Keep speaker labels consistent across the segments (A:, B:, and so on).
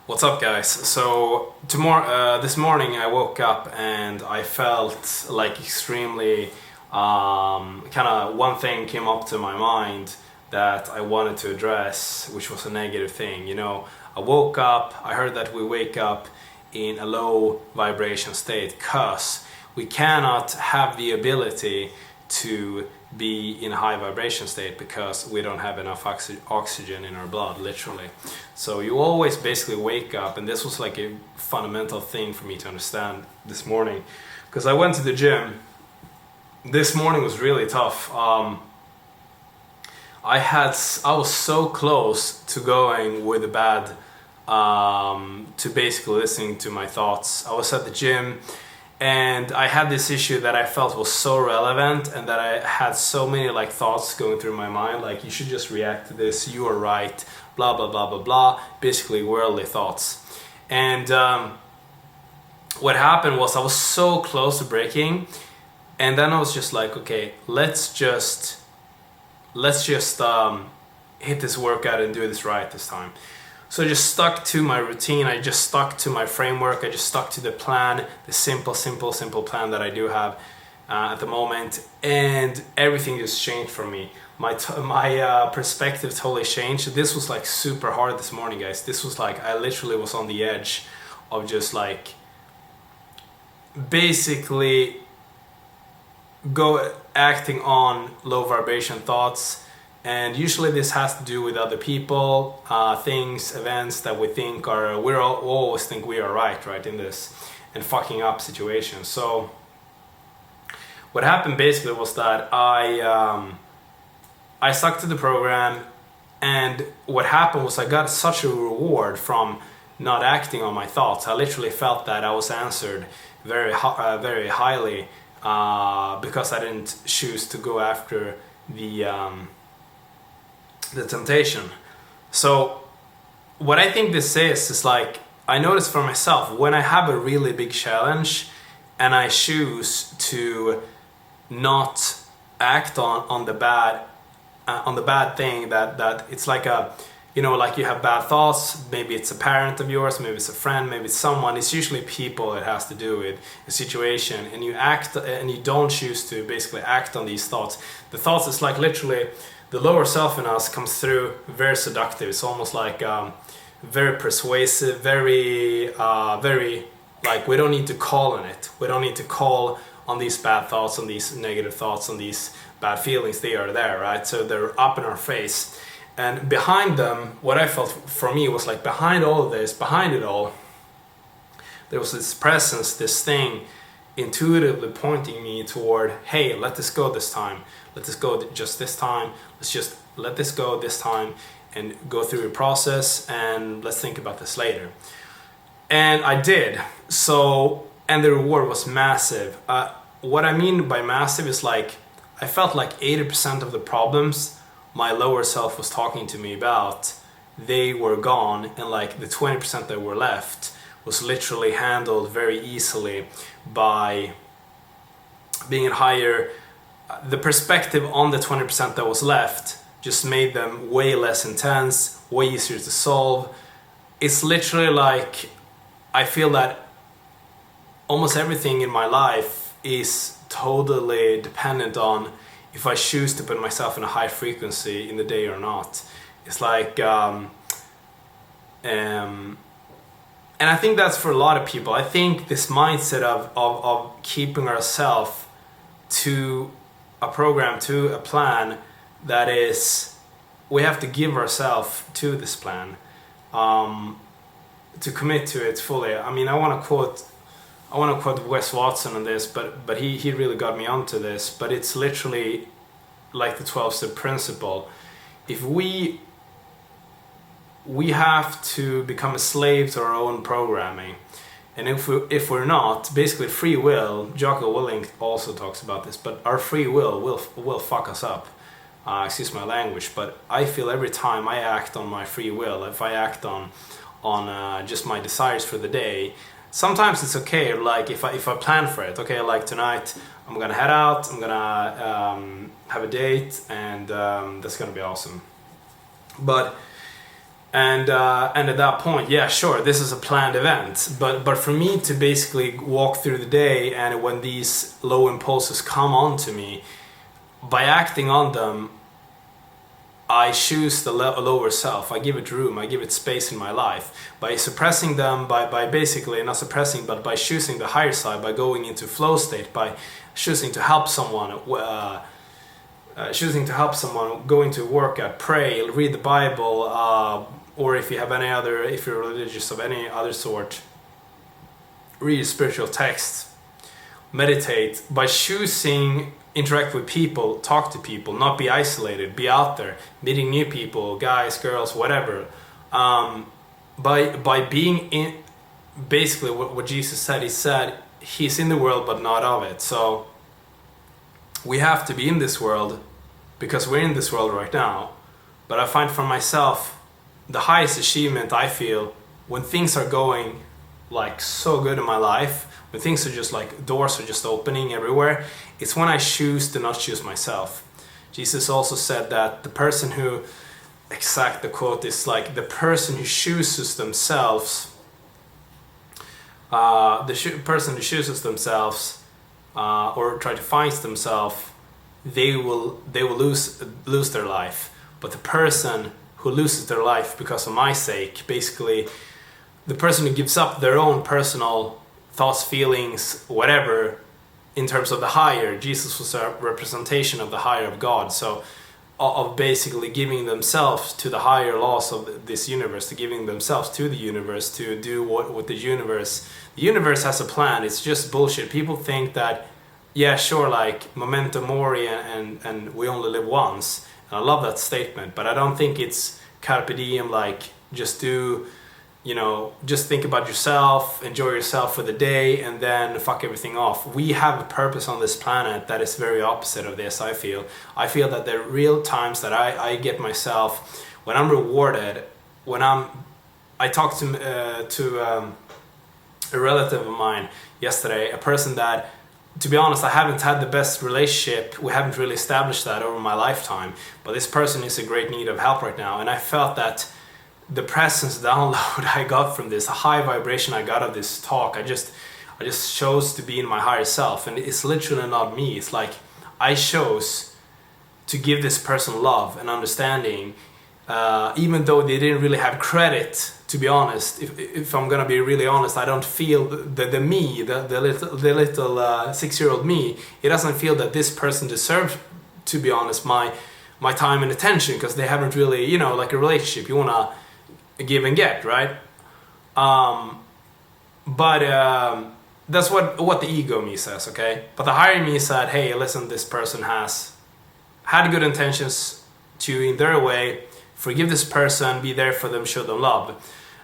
A: What's up, guys? So this morning I woke up and I felt like extremely kind of one thing came up to my mind that I wanted to address, which was a negative thing. I woke up, I heard that we wake up in a low vibration state because we cannot have the ability to be in a high vibration state because we don't have enough oxygen in our blood, literally. So you always basically wake up, and this was like a fundamental thing for me to understand this morning, because I went to the gym. This morning was really tough. I was so close to going with a bad, to basically listening to my thoughts. I was at the gym and I had this issue that I felt was so relevant, and that I had so many thoughts going through my mind, like you should just react to this, you are right, blah blah blah blah blah, basically worldly thoughts. And what happened was I was so close to breaking, and then I was just like, okay, let's just hit this workout and do this right this time. So I just stuck to my routine, I just stuck to my framework, I just stuck to the plan, the simple plan that I do have at the moment, and everything just changed for me. My perspective totally changed. This was super hard this morning, guys. This was I literally was on the edge of just basically acting on low vibration thoughts. And usually this has to do with other people, things, events that we always think we are right in this, and fucking up situations. So what happened basically was that I stuck to the program, and what happened was I got such a reward from not acting on my thoughts. I literally felt that I was answered very highly because I didn't choose to go after the temptation. So what I think this is I notice for myself, when I have a really big challenge and I choose to not act on the bad thing, that it's you have bad thoughts, maybe it's a parent of yours, maybe it's a friend, maybe it's someone, it's usually people it has to do with, a situation, and you don't choose to basically act on these thoughts. The thoughts is literally the lower self in us comes through very seductive. It's almost very persuasive, very we don't need to call on it. We don't need to call on these bad thoughts, on these negative thoughts, on these bad feelings. They are there, right? So they're up in our face. And behind them, what I felt for me was behind all of this, behind it all, there was this presence, this thing intuitively pointing me toward, hey, let this go this time. Let this go just this time. Let's just let this go this time and go through the process, and let's think about this later. And I did. So, and the reward was massive. What I mean by massive is I felt 80% of the problems my lower self was talking to me about, they were gone, and the 20% that were left was literally handled very easily by being higher. The perspective on the 20% that was left just made them way less intense, way easier to solve. It's literally I feel that almost everything in my life is totally dependent on if I choose to put myself in a high frequency in the day or not. It's and I think that's for a lot of people. I think this mindset of keeping ourselves to a program, to a plan, that is, we have to give ourselves to this plan, to commit to it fully. I mean, I want to quote Wes Watson on this, but he really got me onto this. But it's literally like the 12-step principle. If we have to become a slave to our own programming, and if we're not, basically free will, Jocko Willink also talks about this, but our free will fuck us up. Excuse my language, but I feel every time I act on my free will, if I act on just my desires for the day, sometimes it's okay. If I plan for it, okay, tonight I'm gonna head out, I'm gonna have a date, and that's gonna be awesome. But And at that point, yeah, sure, this is a planned event. But for me to basically walk through the day, and when these low impulses come on to me, by acting on them, I choose the lower self. I give it room. I give it space in my life. By suppressing them, by basically not suppressing, but by choosing the higher side, by going into flow state, by choosing to help someone, going to work at, pray, read the Bible, or if you have any other, if you're religious of any other sort, read spiritual texts, meditate. By choosing interact with people, talk to people, not be isolated, be out there, meeting new people, guys, girls, whatever. By being in, basically what Jesus said, he said he's in the world but not of it. So we have to be in this world because we're in this world right now. But I find for myself, the highest achievement I feel when things are going like so good in my life, when things are just like doors are just opening everywhere, it's when I choose to not choose myself. Jesus also said that the person who, the quote is like, the person who chooses themselves, person who chooses themselves or try to find themselves, they will lose their life. But the person who loses their life because of my sake, basically the person who gives up their own personal thoughts, feelings, whatever, in terms of the higher, Jesus was a representation of the higher of God. So of basically giving themselves to the higher laws of this universe, to giving themselves to the universe, to do what the universe has a plan. It's just bullshit. People think that, yeah, sure, like memento mori and we only live once. And I love that statement, but I don't think it's carpe diem, like just do, just think about yourself, enjoy yourself for the day, and then fuck everything off. We have a purpose on this planet that is very opposite of this, I feel. I feel that there are real times that I get myself, when I'm rewarded, I talked to a relative of mine yesterday, a person that, to be honest, I haven't had the best relationship. We haven't really established that over my lifetime. But this person is in great need of help right now. And I felt that the presence download I got from this, a high vibration I got of this talk, I just chose to be in my higher self. And it's literally not me. It's like I chose to give this person love and understanding, even though they didn't really have credit. To be honest, if I'm gonna be really honest, I don't feel the me, the little 6-year-old me. It doesn't feel that this person deserves, to be honest, my time and attention, because they haven't really, like a relationship, you wanna give and get, right? But that's what the ego me says, okay? But the higher me said, hey, listen, this person has had good intentions to you in their way. Forgive this person, be there for them, show them love.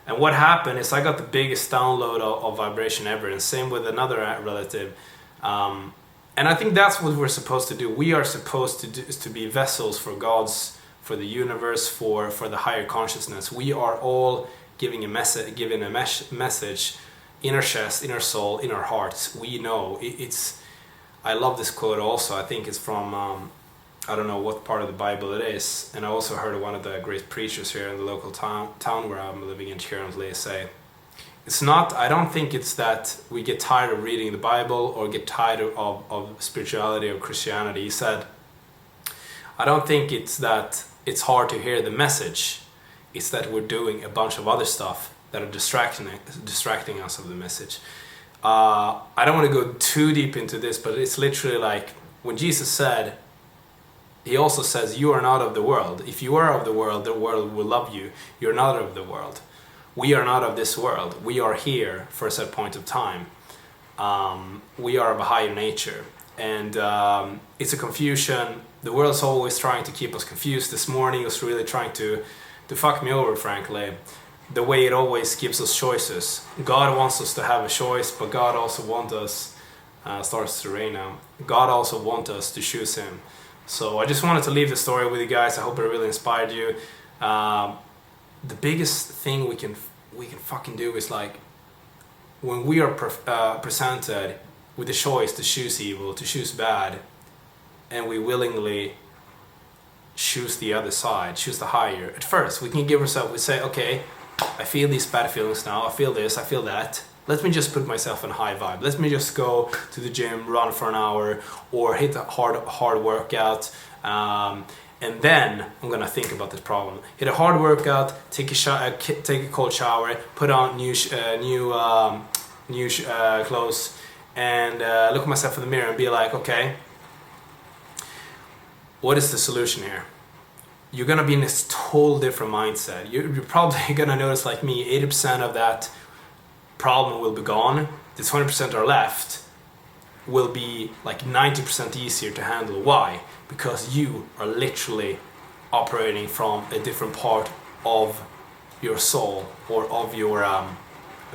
A: And what happened is I got the biggest download of vibration ever, and same with another relative. And I think that's what we're supposed to do. We are supposed to be vessels for for the universe, for the higher consciousness. We are all giving a message in our chest, in our soul, in our hearts. We know. I love this quote also. I think it's from... I don't know what part of the Bible it is, and I also heard one of the great preachers here in the local town where I'm living in currently say, I don't think it's that we get tired of reading the Bible or get tired of spirituality or Christianity. He said, I don't think it's that it's hard to hear the message, it's that we're doing a bunch of other stuff that are distracting us of the message. I don't want to go too deep into this, but it's literally like when Jesus said, he also says, you are not of the world. If you are of the world will love you. You're not of the world. We are not of this world. We are here for a set point of time. We are of a higher nature. And it's a confusion. The world's always trying to keep us confused. This morning it was really trying to fuck me over, frankly. The way it always gives us choices. God wants us to have a choice, but God also wants us, starts to rain now. God also wants us to choose Him. So I just wanted to leave the story with you guys. I hope it really inspired you. The biggest thing we can fucking do is like when we are presented with the choice to choose evil, to choose bad, and we willingly choose the other side, choose the higher. At first, we can give ourselves, we say, okay, I feel these bad feelings now, I feel this, I feel that. Let me just put myself in a high vibe. Let me just go to the gym, run for an hour, or hit a hard workout. And then I'm gonna think about this problem. Hit a hard workout, take a cold shower, put on new clothes, and look at myself in the mirror and be like, okay, what is the solution here? You're gonna be in this total different mindset. You're probably gonna notice, like me, 80% of that problem will be gone. The 20% are left will be like 90% easier to handle. Why? Because you are literally operating from a different part of your soul or of your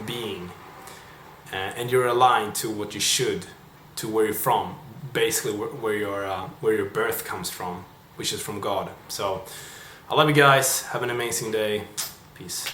A: being, and you're aligned to what you should, to where you're from, basically where your birth comes from, which is from God. So I love you guys. Have an amazing day. Peace.